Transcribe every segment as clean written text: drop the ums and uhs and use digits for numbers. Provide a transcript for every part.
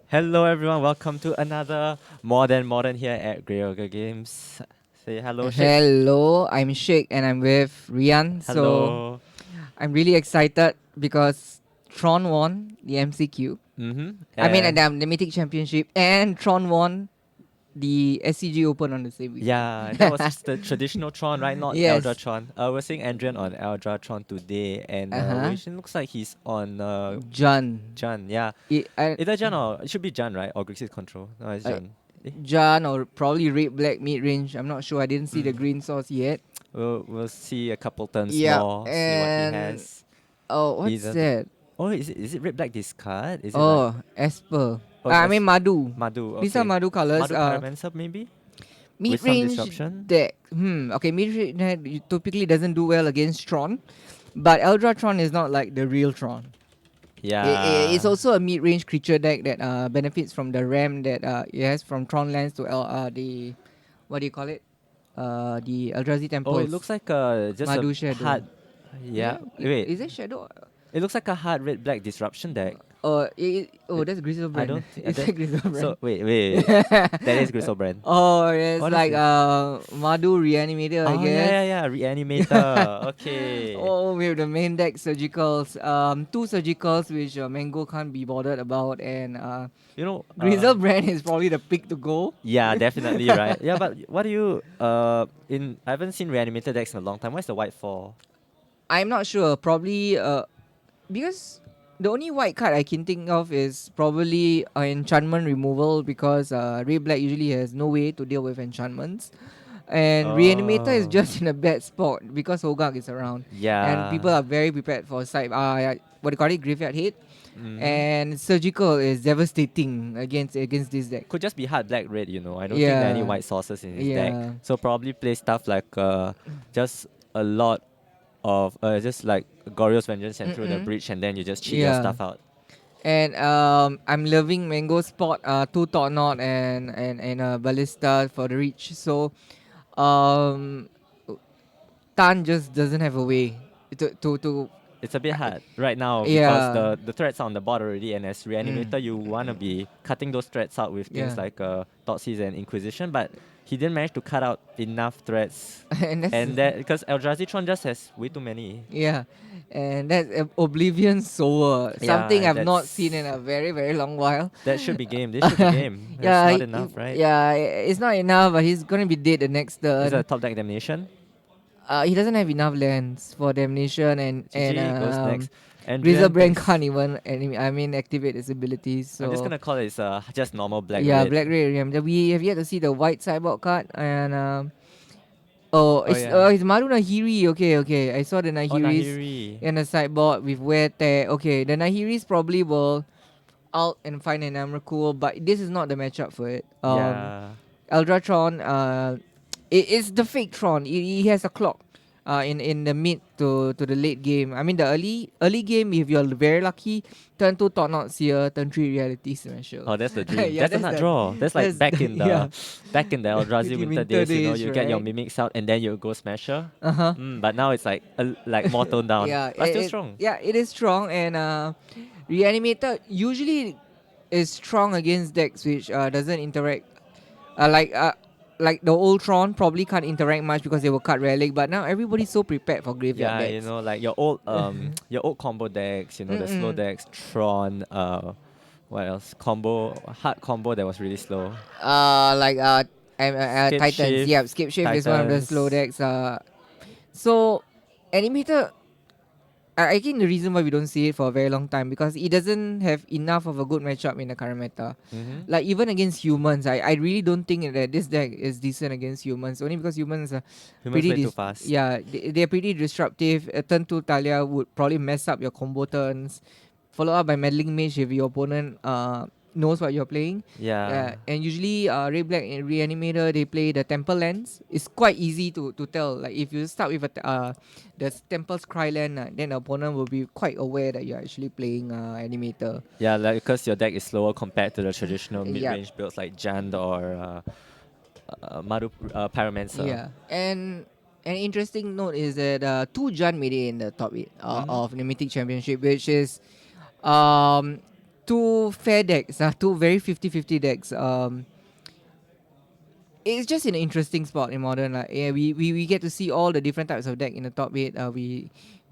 Hello everyone, welcome to another Modern here at Grey Ogre Games. Say hello, Shake. Hello, I'm Sheikh and I'm with Rian. So Hello. I'm really excited because Tron won the MCQ. The Mythic Championship, and Tron won the SCG Open on the same weekend. Yeah, that was the traditional Tron, right? Not Eldra Yes. Tron. We're seeing Andrian on Eldra Tron today, and Uh huh. Wei looks like he's on Jan. Jan. Yeah, I, I, either Jan or it should be Jan, right? Or Grixis Control. No, it's I, Jan. Eh? Jan or probably red black mid range. I'm not sure. I didn't see the Mm. green source yet. We'll see a couple turns Yeah. more, see what he And has. what's Either. that? Oh, is it red black discard? Is it like Oh, Esper. oh it's Madhu. Madu? These are Okay, Madhu colors. Madu Pyromancer maybe with some Mid-range disruption. deck. Okay, mid-range deck typically doesn't do well against Tron, but Eldra Tron is not like the real Tron. It's Yeah. also a mid-range creature deck that benefits from the RAM that it has from Tron lands to the what do you call it? The Eldrazi Oh, it temples. looks like just a Madhu Shadow. hard. Yeah. Wait, Is it Shadow? it looks like a hard red black disruption deck. It, That's I Griselbrand. don't think It's a that. Griselbrand. So wait. That is Griselbrand. Oh, it's What is like this? Madhu Reanimator, I Oh guess. yeah. Reanimator. Okay. Oh, with the main deck surgicals. Two surgicals which Mango can't be bothered about, and You know. Griselbrand is probably the pick to go. Yeah, definitely right. Yeah, but what do you in? I haven't seen Reanimator decks in a long time. What's the white for? I'm not sure. Probably because the only white card I can think of is probably enchantment removal because Ray Black usually has no way to deal with enchantments. And Reanimator is Oh. just in a bad spot because Hogak is around. And Yeah. people are very prepared for side what do you call it? Graveyard hit. Mm-hmm. And surgical is devastating against this deck. Could just be hard black red, you know. I don't think there are any Yeah. white sources in his deck. Yeah. So probably play stuff like just a lot of just like Goryo's Vengeance and through the Mm-mm. breach and then you just cheat your Yeah. stuff out. And I'm loving Mango Spot, two Thought Knot and Ballista for the reach. So um Tan just doesn't have a way to It's a bit hard right now because yeah. the threats are on the board already, and as Reanimator, you want to be cutting those threats out with things Yeah. like Thoughtseize and Inquisition, but he didn't manage to cut out enough threats. And that's And that because Eldrazi Tron just has way too many. yeah, and that's Oblivion Sower, something Yeah, I've not seen in a very very long while. that should be game. This should be game. That's yeah, not enough, right? yeah, it's not enough, but he's gonna be dead the next Is that a turn. top deck damnation? He doesn't have enough lands for damnation and GG goes next. Andrian, Griselbrand thanks. can't even activate his abilities. I'm just So gonna call it just normal black yeah, red. Black Red Ram. We have yet to see the white sideboard card and Oh yeah. it's Maru Nahiri. Okay. I saw the Oh Nahiris Nahiri. in the sideboard with Wear Tear. Okay, the Nahiris probably will out and find an Emrakul, but this is not the matchup for it. Yeah. Eldratron, it's the fake Tron. He has a clock. In the mid to the late game. I mean the early game, if you're very lucky, turn 2 Thought Not Seer, turn 3 Reality Smasher. Oh, that's the dream. Yeah, That's a that's nut the draw. That's like back in the yeah. Eldrazi In winter winter days. You know, days, you get your right? mimics out and then you go smasher. Uh-huh. But now it's like more toned down, Yeah, but still strong. it is strong and Reanimator usually is strong against decks which doesn't interact uh, like uh, like the old Tron probably can't interact much because they will cut relic, but now everybody's so prepared for graveyard Yeah, you decks. know, like your old your old combo decks. You know, the slow Mm-mm. decks, Tron. What else? Hard combo that was really slow. Like Skip Titans. shift, Yeah, skip shift is one of the slow Titans. decks. So Animator, I think the reason why we don't see it for a very long time because it doesn't have enough of a good matchup in the current meta. Mm-hmm. Like even against humans, I really don't think that this deck is decent against humans. Only because humans are Humans way too fast. yeah, they're pretty disruptive. Turn 2 Talia would probably mess up your combo turns. Follow up by meddling mage if your opponent knows what you're playing. Yeah. Yeah, and usually Red Black and Reanimator they play the Temple lands. It's quite easy to tell. Like if you start with the Temple's Cry land, then the opponent will be quite aware that you're actually playing Animator. Yeah, like because your deck is slower compared to the traditional Yeah, mid-range builds like Jand or Maru Pyromancer. yeah. And an interesting note is that two Jan made it in the top 8 Mm-hmm. of the Mythic Championship, which is um two fair decks, two very 50-50 decks. It's just an interesting spot in modern. Like, yeah, we get to see all the different types of deck in the top eight.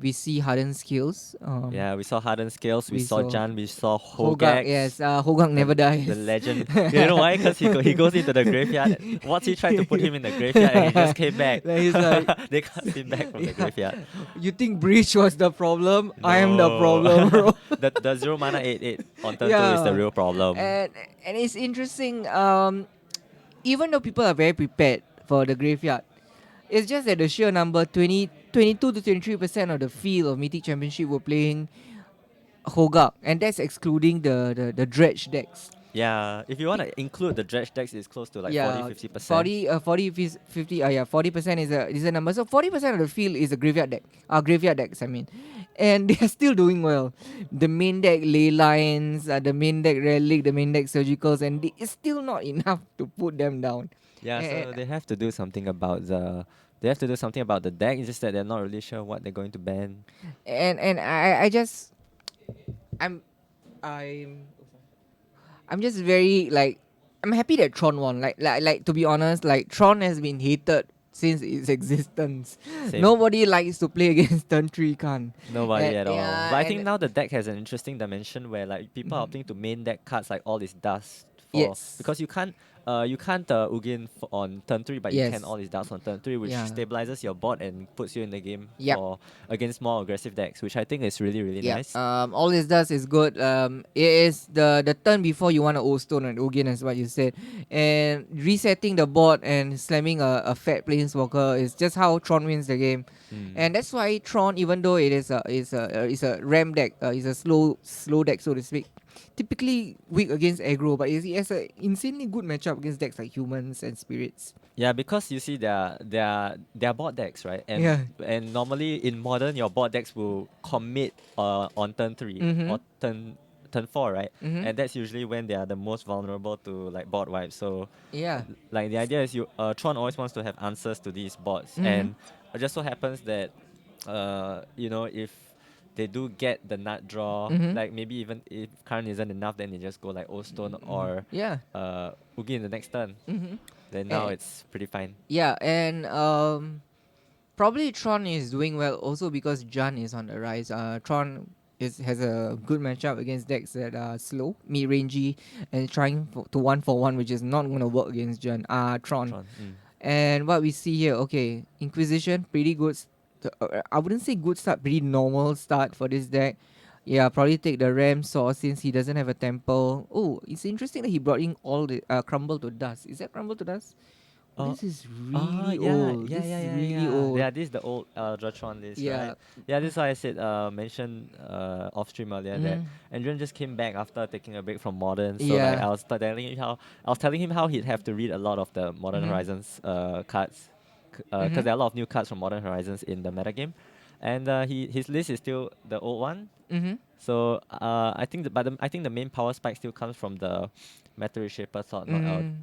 We see hardened skills. Yeah, we saw Harden Scales, we We saw saw Jan, we saw Hogak. Hogax, Yes, Hogak never the dies. legend. You know why? Because he goes into the graveyard. What's he tried to put him in the graveyard and he just came back. Then he's like, They cast him back from the yeah. graveyard. You think Breach was the problem? I am the No. problem, bro. The 0 mana 8/8 on turn 2 is the Yeah. real problem. And it's interesting. Even though people are very prepared for the graveyard, it's just that the sheer number 22 to 23% of the field of Mythic Championship were playing Hogak, and that's excluding the dredge decks. Yeah, if you want to include the dredge decks, it's close to like Yeah, 40-50%. 50, yeah, 40% is a number. So 40% of the field is a graveyard deck. Graveyard decks, I mean. And they are still doing well. The main deck ley lines, the main deck relic, the main deck surgicals, and it's still not enough to put them down. Yeah, And, so they have to do something about the deck. It's just that they're not really sure what they're going to ban. and I just I'm I'm I'm just very like I'm happy that Tron won. Like to be honest, like Tron has been hated since its existence. Same. Nobody likes to play against turn 3 Khan. Nobody at all. Yeah, But I think and- now the deck has an interesting dimension where like people are opting to main deck cards like all this dust for Yes. because you can't Ugin on turn 3, but you Yes. can all these dust on turn 3, which Yeah. stabilizes your board and puts you in the game Yep. for against more aggressive decks, which I think is really Yeah. nice. All this does is good. It is the turn before you want to O Stone and Ugin, as what you said, and resetting the board and slamming a fat planeswalker is just how Tron wins the game. Mm. And that's why Tron, even though it is a ram deck, is a slow deck, so to speak, typically weak against aggro, but it has an insanely good matchup against decks like humans and spirits. Yeah, because you see their board decks, right? And Yeah. and normally in modern your board decks will commit on turn 3 Mhm. or turn 4, right? Mhm. And that's usually when they are the most vulnerable to like board wipes. So Yeah. like the idea is Tron always wants to have answers to these boards, Mhm. and it just so happens that if they do get the nut draw, Mhm. like maybe even if current isn't enough, then they just go like O Stone or Yeah. Ugi in the next turn. Mhm. Then now Eh. it's pretty fine. Yeah, and probably Tron is doing well also because Jun is on the rise. Tron has a good matchup against decks that are slow, mid-rangey, and trying to 1-for-1, which is not going to work against Tron. Tron. And what we see here, okay, Inquisition, pretty good. I wouldn't say good start, pretty normal start for this deck. Yeah, probably take the Ram Saw since he doesn't have a temple. Oh, it's interesting that he brought in all the Crumble to Dust. Is that Crumble to Dust? Oh, Oh, this is really old. This is really old. Yeah, this is the old Eldratron list, Yeah. right? Yeah, this is why I said mentioned off stream earlier that Mhm. Andrew just came back after taking a break from Modern. So Yeah. like I was telling him how he'd have to read a lot of the Modern Mhm. Horizons cards, because Mhm. there are a lot of new cards from Modern Horizons in the metagame, and his list is still the old one. Mhm. So I think the main power spike still comes from the Metal Reshaper Thought, not Mm.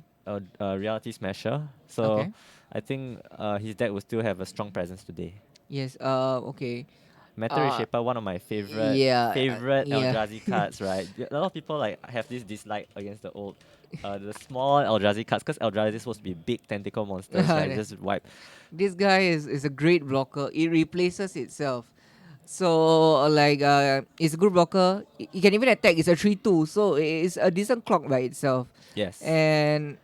Reality Smasher. So Okay. I think his deck will still have a strong presence today. Yes. Okay. Metal Reshaper, one of my Yeah. favorite Yeah. Eldrazi cards, right? A lot of people like have this dislike against the small Eldrazi cards, because Eldrazi is supposed to be big tentacle monsters, right? Just wipe. This guy is a great blocker. It replaces itself. So it's a good blocker. It can even attack. It's a 3/2, so it's a decent clock by itself. Yes. And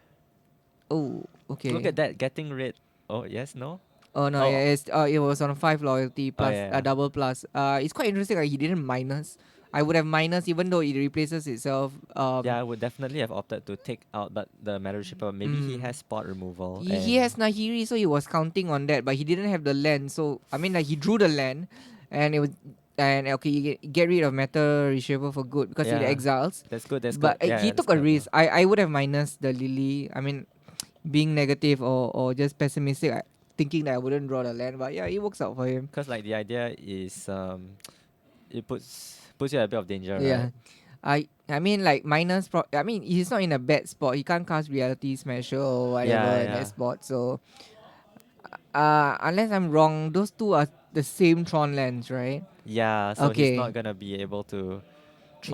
oh, okay. Look at that, getting rid. Oh yes, no. Oh no, Oh. yeah, it was on a 5 loyalty plus yeah. double plus. It's quite interesting. Like he didn't minus. I would have minus even though it replaces itself. Yeah, I would definitely have opted to take out the Metal Shipper. Maybe he Mm. has spot removal. He has Nahiri, so he was counting on that, but he didn't have the land. So I mean, like he drew the land, and it was okay. You get rid of Matter Reshaper for good because it Yeah. exiles. That's good. That's But good. Yeah, he that's took a clever. risk. I would have minus the Lily. I mean, being negative or just pessimistic, thinking that I wouldn't draw the land. But yeah, it works out for him. Because like the idea is it puts you at a bit of danger, Yeah. right? I mean like minus I mean he's not in a bad spot. He can't cast Reality Smasher or whatever in Yeah. that spot. So unless I'm wrong, those two are the same Tron lands, right? Yeah, so he's Okay. not gonna be able to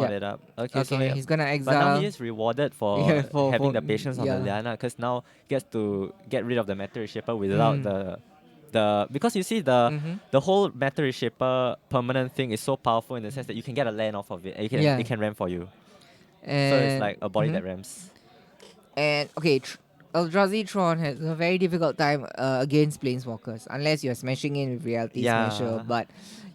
Trot it up. Okay, so Okay, yeah. he's gonna But now he exile. is rewarded for Yeah, having for the patience on the yeah. Liana, because now gets to get rid of the Matter Reshaper without Mm. the because you see the Mm-hmm. the whole Matter Reshaper permanent thing is so powerful in the sense that you can get a land off of it and Yeah, it can ram for you. So it's and like a body that rams. and okay, Eldrazi Tron has a very difficult time against Planeswalkers unless you're smashing in with Reality Smasher. Yeah. But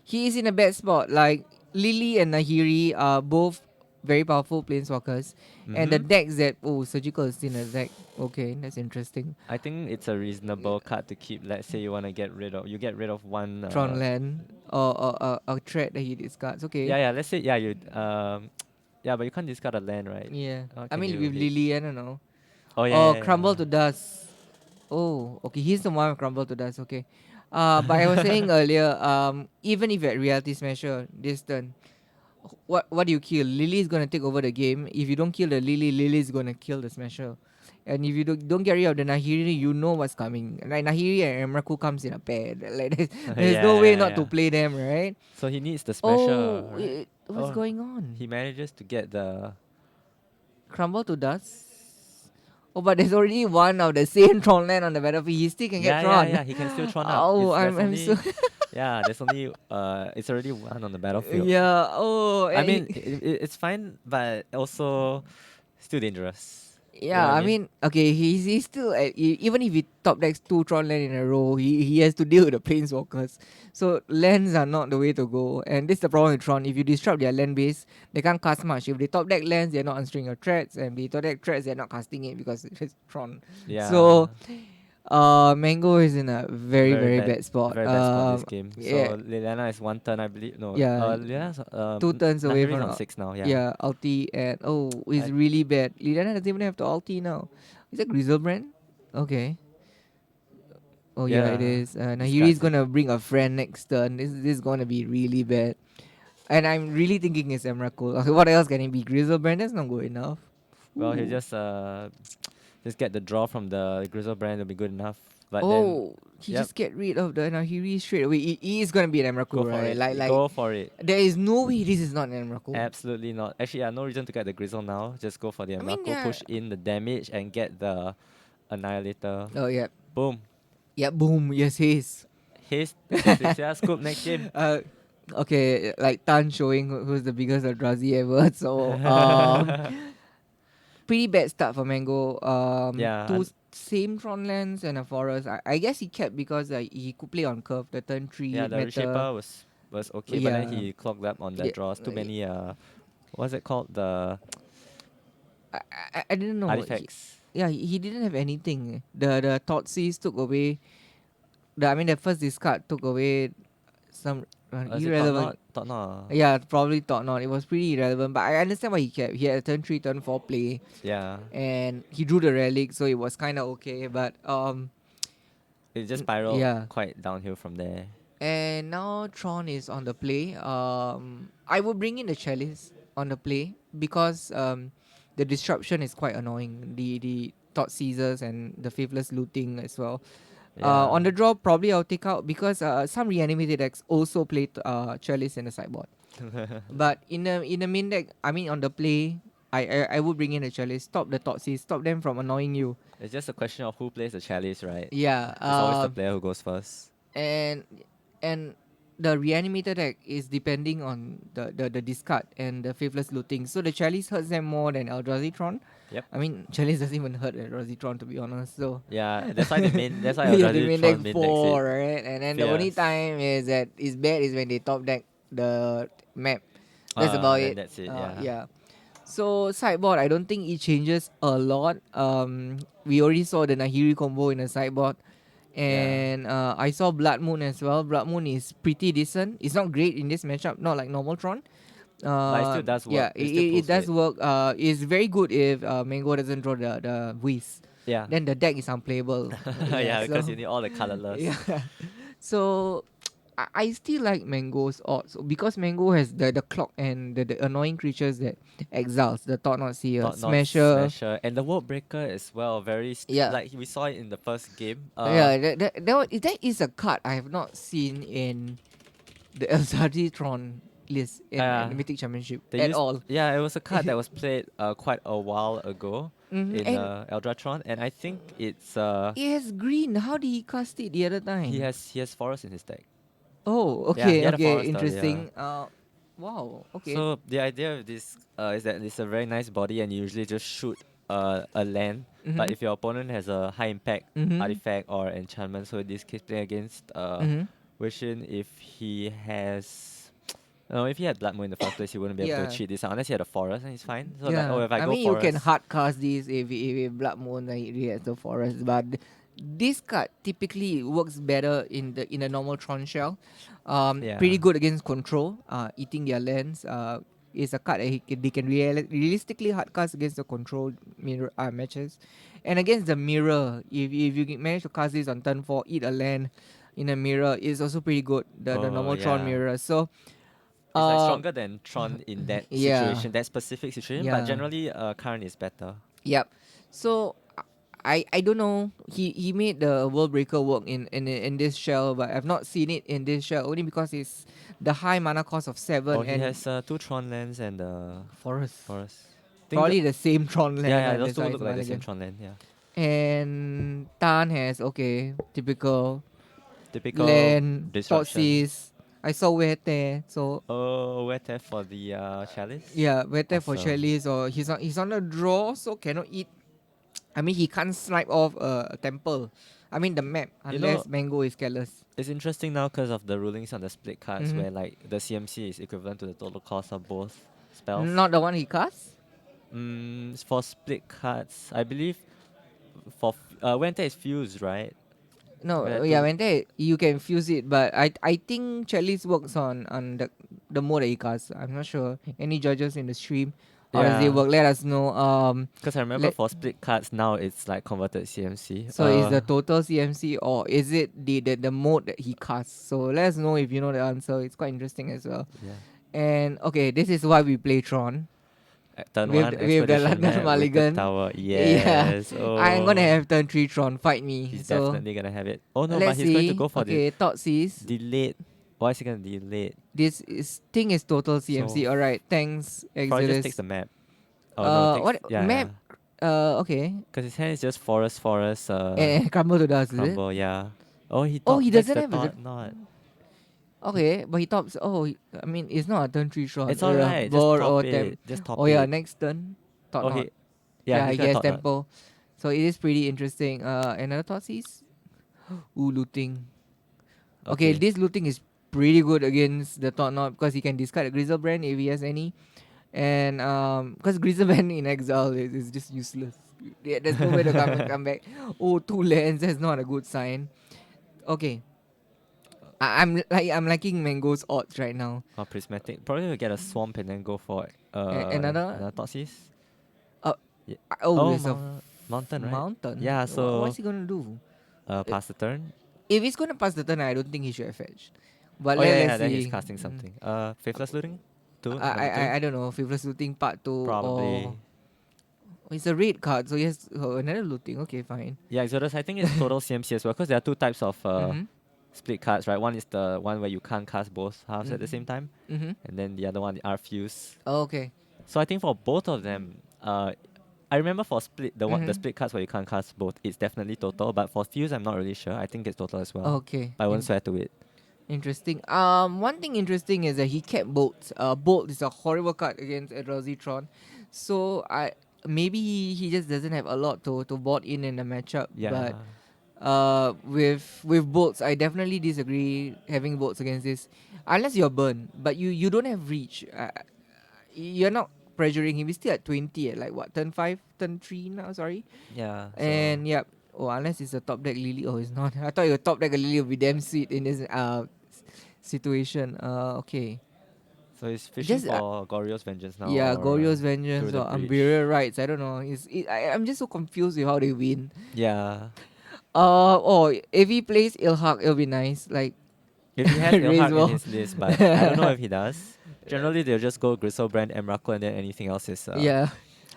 he is in a bad spot. Like Lily and Nahiri are both very powerful Planeswalkers, and the Mm-hmm. decks that Surgical is in a deck. Okay, that's interesting. I think it's a reasonable card to keep. Let's say you get rid of one. Tron land or a threat that he discards. Okay. Yeah. Let's say yeah you yeah, but you can't discard a land, right? Yeah. How I can mean you with hit? Lily, I don't know. Oh Oh, yeah. crumble to dust. Oh, okay. He's the one with crumble to dust. Okay. But I was saying earlier, even if at Reality Smasher this turn, what do you kill? Lily is gonna take over the game. If you don't kill the Lily, Lily is gonna kill the Smasher. And if you don't get rid of the Nahiri, you know what's coming. Like Nahiri and Emrakul comes in a pair. Like there's no way not to Yeah. play them, right? So he needs the smasher, Oh, right? what's Oh, going on? he manages to get the. Crumble to dust. Oh, but there's already one of the same Tron land on the battlefield. He still can get Tron. Yeah. He can still Tron up. Oh, It's there's I'm so only. Yeah, there's only it's already one on the battlefield. yeah. Oh, I and mean, it's fine, but also still dangerous. You know yeah. what I I mean? mean, okay. He's still even if he top decks two Tron land in a row, he has to deal with the Planeswalkers. So lands are not the way to go. And this is the problem with Tron. If you disrupt their land base, they can't cast much. If they top deck lands, they're not answering your threats, and if they top deck threats, they're not casting it because it's Tron. Yeah. So Mango is in a very very bad spot. Very bad spot this game. Yeah, So Liliana is one turn, I believe. No, yeah. Liliana's 2 turns away Nahiri's from on 6 now. Yeah. yeah ulti and it's I, really bad. Liliana doesn't even have the ulti now. Is that Grizzlebrand? Okay. Oh yeah, it yeah. is. Nahiri is Discards it. gonna bring a friend next turn. This is gonna be really bad. And I'm really thinking it's Emrakul. Okay, what else can it be? Grizzlebrand? That's not good enough. Well, he Ooh. just get the draw from the Grizzle brand will be good enough. But then, Oh, he yep, just get rid of the Nahiri straight away. He is gonna be an go Emrakul, for right? it. Like Go for it. there is no way this is not an Emrakul. Absolutely not. Actually, yeah, no reason to get the Grizzle now. Just go for the I mean, Emrakul, yeah. push in the damage, and get the Annihilator. Oh yeah. Boom. Yeah, boom. Yes, his. Haste. Yeah, scoop next game. Okay, like Tan showing who's the biggest Eldrazi ever. So, pretty bad start for Mango. Yeah, Two same Tron lands and a forest. I guess he kept because he could play on curve, the turn 3 yeah. The meta. Reshaper was okay, but then Yeah. he clogged up on the Yeah, draws. Too I, many what's it called? The I didn't know. artifacts. Yeah, he didn't have anything. The Thoughtseize took away. The first discard took away some Is it thought irrelevant. not? Thought not. Yeah, probably thought not. It was pretty irrelevant, but I understand why he kept. He had a turn 3, turn 4 play, Yeah. and he drew the relic, so it was kind of okay. But It just spiraled yeah. quite downhill from there. And now Tron is on the play. I would bring in the Chalice on the play because the disruption is quite annoying. The Thought Seizers and the Faithless Looting as well. Yeah. On the draw, probably I'll take out because some reanimated decks also play Chalice in the sideboard. But in the main deck, I mean on the play, I would bring in the Chalice, stop the Thoughtseize, stop them from annoying you. It's just a question of who plays the chalice, right? Yeah. It's always the player who goes first. And the reanimator deck is depending on the discard and the faithless looting. So the Chalice hurts them more than Eldrazi Tron. Yep. I mean Chalice doesn't even hurt Eldrazi Tron, to be honest. So Yeah, that's why that's why yeah, they Eldrazi main Tron deck main 4, decks right? And then it. the only Fierce. time is bad is when they top deck the map. That's about Then it. that's it, Yeah. So sideboard, I don't think it changes a lot. We already saw the Nahiri combo in the sideboard, and I saw Blood Moon as well. Blood Moon is pretty decent. It's not great in this matchup, not like normal Tron. But it still does work. Yeah, It still it pulls does weight. work. It's very good if Mango doesn't draw the whiz. Yeah. Then the deck is unplayable. Yeah, because so- you need all the colorless. yeah. So I still like Mango's odds because Mango has the clock and the annoying creatures that exiles, the Thought Not Seer, Not Smasher. Smasher. And the World Breaker as well. Yeah. Like we saw it in the first game. Yeah, that is a card I have not seen in the Eldrazi Tron list in the Mythic Championship They at used, all. yeah, it was a card that was played quite a while ago in And Eldratron, and I think it's it has green. How did he cast it the other time? he has forest in his deck. Oh, Yeah, he okay, had a okay, forest earlier. interesting. Wow, okay. So the idea of this is that it's a very nice body, and you usually just shoot a land. But Mm-hmm. if your opponent has a high impact Mm-hmm. artifact or enchantment, so in this case playing against Mm-hmm. Wishin, if he has no, if he had Blood Moon in the first place, he wouldn't be able to Yeah. cheat this out unless he had a forest, and he's fine. So like, oh, Yeah, if I I go mean you can forest, hard cast this if Blood Moon like really has the forest, but this card typically works better in the normal Tron shell. yeah. Pretty good against control. Eating their lands. Is a card that they can realistically hard cast against the control mirror matches, and against the mirror. If you manage to cast this on turn 4, eat a land in a mirror is also pretty good. The Oh normal Tron yeah. mirror. So It's like uh stronger than Tron in that yeah. situation, that specific situation. But Yeah. generally, current is better. Yep. So I don't know. He made the World Breaker work in this shell, but I've not seen it in this shell only because it's the high mana cost of 7 Oh, he and has two Tron lands and forest. forest. Think Probably the same Tron land. yeah, Right? those That's two why look it's like the same mulligan. Tron land. Yeah, And Tan has typical typical land disruption. Thoughtseize. I saw Wete, so Oh, where there for the chalice? yeah, Wete for Awesome. Chalice, or he's on a draw, so cannot eat. I mean, he can't snipe off a temple. I mean, the map, You know, unless Mango is careless. it's interesting now because of the rulings on the split cards, Mm-hmm. where like the CMC is equivalent to the total cost of both spells. Not the one he casts? For split cards, I believe for when there is fused, right? We No, had yeah, to. when there you can fuse it, but I think Chalice works on the mode that he casts. I'm not sure. Any judges in the stream? How does it Yeah, work? Let us know. because I remember Let for split cards now it's like converted CMC. so is the total CMC or is it the mode that he casts? So let us know if you know the answer. It's quite interesting as well. Yeah. And okay, this is why we play Tron Turn with one with the expedition London map with the Mulligan. tower. Yeah, Yes. I'm gonna Oh, have turn 3 Tron fight me. he's So definitely gonna have it. Oh no, but let's he's going to see. go for the Okay, Thoughtseize. delayed. Why is he gonna delay? This is thing is total So CMC. All right, thanks probably just takes Exodus. the map. Oh no, takes What yeah map? yeah. Okay. Because his hand is just forest, Crumble to dust, is it? crumble. Yeah. Oh, he Oh, top he decks doesn't the have a. thought not. Okay, but he tops. Oh, I mean, it's not a turn 3 Tron. It's alright. Just Board top or it. temp. Just top Oh yeah, it. next turn. Thought Oh not. he, yeah, Yeah, he's I gonna guess top not. tempo. So it is pretty interesting. Another Thoughtseize. Ooh, looting. Okay, Okay. this looting is pretty good against the Thought Not because he can discard a Grizzlebrand if he has any. And because Grizzlebrand in exile is just useless. Yeah, there's no way to come back. Oh, 2 lands, that's not a good sign. Okay. I'm liking Mango's odds right now. Oh, prismatic. Probably will get a swamp and then go for Another another Thoughtseizes. uh, Yeah. oh, Oh, it's a mountain, right? mountain. Yeah. What's So he gonna do? pass the turn. If he's gonna pass the turn, I don't think he should have fetched. But Oh yeah, let's yeah. Then he's see. casting something. Faithless looting. I, Number two. I don't know. Favorite looting part 2 or Probably. it's a red card, so yes, another looting. Okay, fine. Yeah, Exodus. I think it's total CMC as well because there are two types of Mm-hmm. split cards, right? One is the one where you can't cast both halves at the same time, Mm-hmm. and then the other one are fuse. Okay. So I think for both of them, I remember for split the Mm-hmm. split cards where you can't cast both, it's definitely total. But for fuse, I'm not really sure. I think it's total as well. Okay. I won't swear to it. Interesting. One thing interesting is that he kept Bolt. Bolt is a horrible card against Eldrazi Tron. So maybe he just doesn't have a lot to board in the matchup. Yeah. But with bolts, I definitely disagree having bolts against this, unless you're burned. But you don't have reach. You're not pressuring him. He's still at 20 at like what turn 5, turn 3 now. Sorry. Yeah. And yep. Oh, unless it's a top deck Lily. Oh, it's not. I thought your top deck Lily would be damn sweet in this situation. Okay. So he's fishing Just for Goryo's Vengeance now. yeah, or, Goryo's through Vengeance the or breach. Umbreon Rights. I don't know. I'm just so confused with how they win. Yeah. If he plays Ilhak, it'll be nice. Like If he has raise Ilhak in wall. his list, but I don't know if he does. Generally, they'll just go Gristlebrand, Emrakul, and then anything else is Yeah.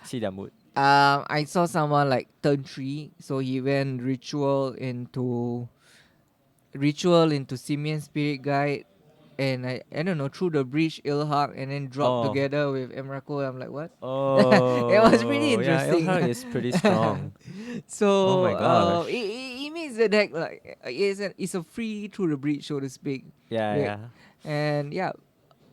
see their mood. I saw someone like turn 3, so he went ritual into Simian Spirit Guide, and I don't know, through the breach Ilhak and then drop Oh. together with Emrakul. I'm like, what? It was pretty Oh, yeah, interesting. Ilhar is pretty strong. Oh So my gosh. it makes the deck like it's a free through the breach, so to speak. Yeah, Right. yeah. And yeah,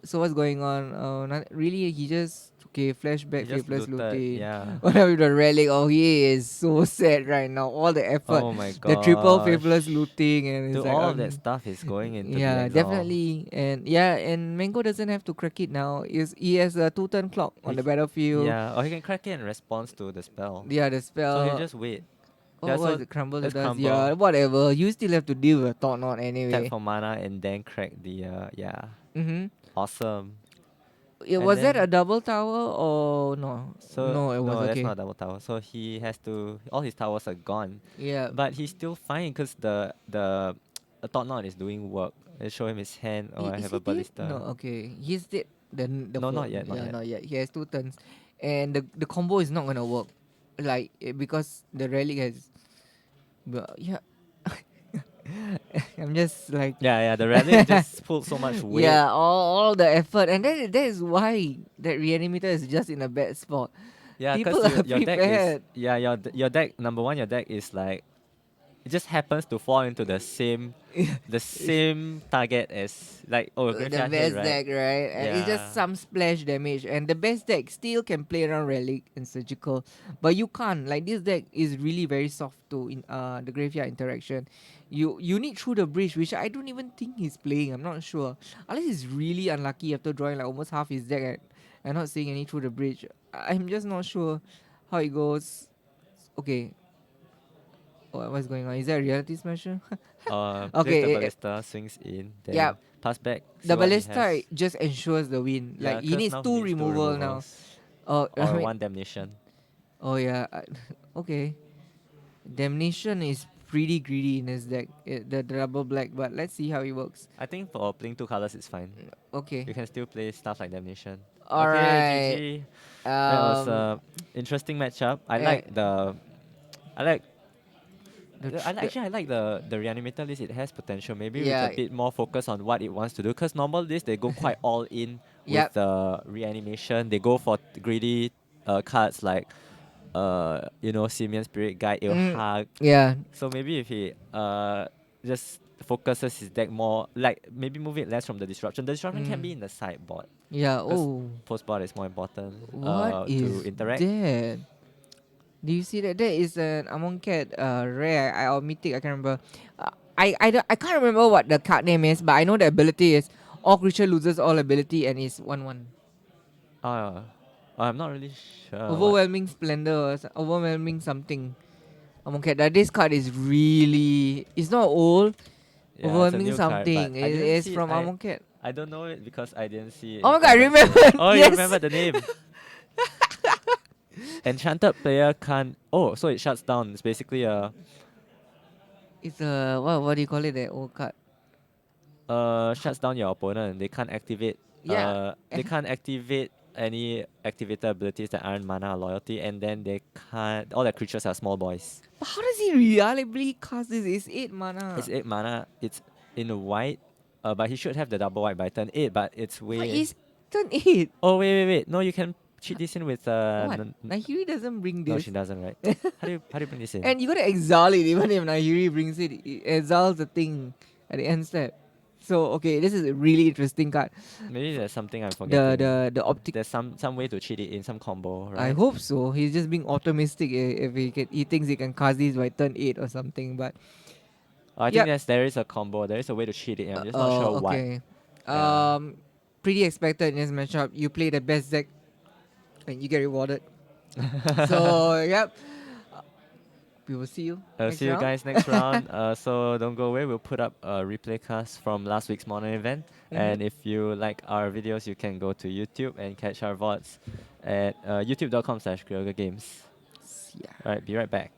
so what's going on? Not really. He just okay. He Flashback, just Faithless looted, looting. yeah. What with the relic? Oh, he is so sad right now. All the effort, Oh my the triple Faithless gosh. looting, and it's Dude, like all of that stuff is going into the yeah, exile. definitely, and yeah, and Mango doesn't have to crack it now. Is he has a 2 turn clock on the battlefield? Yeah, or he can crack it in response to the spell. Yeah, the So he'll spell. just wait. Oh, Yeah, what is so it? Crumble the let's dust. Yeah, crumble, whatever. You still have to deal with Thought Knot tap anyway. for mana, and then crack the yeah. Mm-hmm. Awesome. And Was that a then double tower or no? so No, it was no, that's okay. not a double tower. So he has to all his towers are gone. Yeah. But he's still fine because the the Thought Knot is doing work. Let's show him his hand. Oh, I Is have he a dead? No, ballista. okay. He's dead. The No, not yet, not yeah, yet. not yet. He has 2 turns, and the combo is not gonna work, like because the relic has. But yeah, I'm just like Yeah, yeah. The relic just pulled so much weight. yeah, all the effort, and that is why that reanimator is just in a bad spot. Yeah, People because are your deck is prepared. yeah your deck number one, your deck is like it just happens to fall into the same target as like oh The graveyard hit, best right? deck, right? And it's just Yeah. some splash damage, and the best deck still can play around relic and surgical, but you can't. Like this deck is really very soft to in the graveyard interaction. You need through the bridge, which I don't even think he's playing. I'm not sure, unless he's really unlucky after drawing like almost half his deck and not seeing any through the bridge. I'm just not sure how it goes. Okay, what's going on? Is that a reality smasher? Place the Okay, ballista, swings in, yeah. then pass back, see The what he ballista has. just ensures the win. Yeah, Like he cause needs now he 2 needs two removal now. removals. Oh, I Or mean, one damnation. oh yeah. Okay, damnation is pretty greedy in his deck. The double black, but let's see how it works. I think for playing 2 colors it's fine. Okay. You can still play stuff like damnation. All Okay, right. GG. That was Um. a interesting matchup. I eh, like I like the, tr- the actually I like the reanimator list. It has potential. Maybe with a yeah. bit more focus on what it wants to do. Cause normal list they go quite all in with Yep. the reanimation. They go for greedy cards like Simian Spirit Guide, Mm, Ilhag. yeah. So maybe if he just focuses his deck more, like maybe move it less from the disruption. The disruption can be Mm, in the sideboard yeah. because Oh, post board is more important what to is interact. that? Do you see that? That is an Amon Cat rare or mythic. I can't remember. I can't remember what the card name is, but I know the ability is all creature loses all ability and is 1/1. Uh, I'm not really sure what. Overwhelming splendor, overwhelming something. Amon Cat. That this card is really. It's not old. Yeah, it's a Overwhelming new card, but something. I didn't It's see it. from Amon Cat. I don't know it because I didn't see it Oh in my god! I front of me. remember. Oh, you Yes. remember the name? Enchanted player can't. Oh, so it shuts down. It's basically a It's a what do you call it? That old card. shuts down your opponent. They can't activate. Yeah. They can't activate any activator abilities that aren't mana or loyalty, and then they can't. All their creatures are small boys. But how does he reliably cast this? It's 8 mana. It's 8 mana. It's in white. But he should have the double white by turn 8. But it's But way. it's turn 8. Oh wait. No, you can cheat this in with What? Nahiri doesn't bring no, this. she doesn't, right? How do you bring this in? And you gotta exile it even if Nahiri brings it. It exiles the thing at the end step. So okay, this is a really interesting card. Maybe there's something I'm forgetting. The optic. There's some way to cheat it in some combo, right? I hope so. He's just being optimistic if he thinks he can cast this by turn 8 or something. But Oh, I think there is a combo. There is a way to cheat it. I'm just not sure what. okay. Yeah. Pretty expected in this matchup. You play the best deck and you get rewarded. So yep. We will see you. I'll next see you round. guys next round. So don't go away. We'll put up a replay cast from last week's Modern event. And if you like our videos, you can go to YouTube and catch our VODs at youtube.com/Games. Yeah. Alright, be right back.